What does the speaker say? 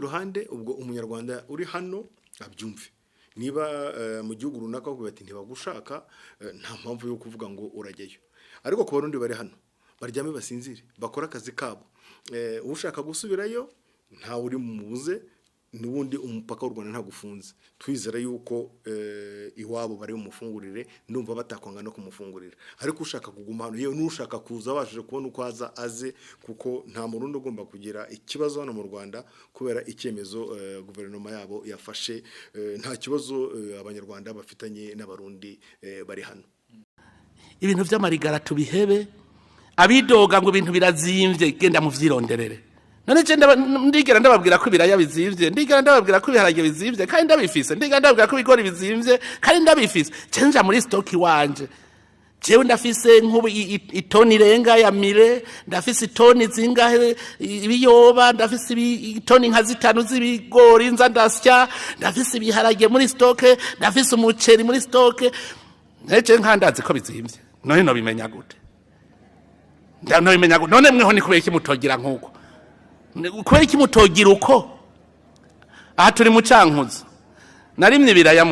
ruhande ubwo umunyarwanda uri hano abyumve niba mu gihugu runaka kuko bati ntibagushaka nta mpamvu yo kuvuga ngo urajyayo ariko ku barundi bari hano baryame basinzire bakora akazi kabo ushaka gusubirayo nta uri mubuze nubundi umupaka w'u Rwanda ntagufunze twizera yuko iwabo bari umufungurire ndumva batakwanga no kumufungurira ariko ushaka kuguma hano yewe nushaka kuza washije kubona uko aze kuko nta murundi ugomba kugira ikibazo hano mu Rwanda kubera icyemezo guverinoma yabo yafashe nta kibazo abanyarwanda bafitanye n'abarundi bari hano ibintu by'amarigara tubihebe abidoga ngo ibintu birazimvye genda mu vyironderere none je ndigera ndababwira ko ibiraya bizimvye ndigera ndababwira ko ibiharage bizimvye kandi ndabifise ndigera ndababwira ko ibigori bizimvye kandi ndabifise cenja muri stock wanje jewe ndafise nk'ubu itoni renga ya mire ndafise itoni zingahe ibiyoba ndafise itoni nka 5 z'ibigori nza ndasya ndafise ibiharage muri stock ndafise umuceri muri stock nece nkandazi ko bizimvye none no bimenya gute none mweho ni kubera iki mutogira nk'uko kubera iki mutogira uko aha turi mu Cankuzo narimye ibiraya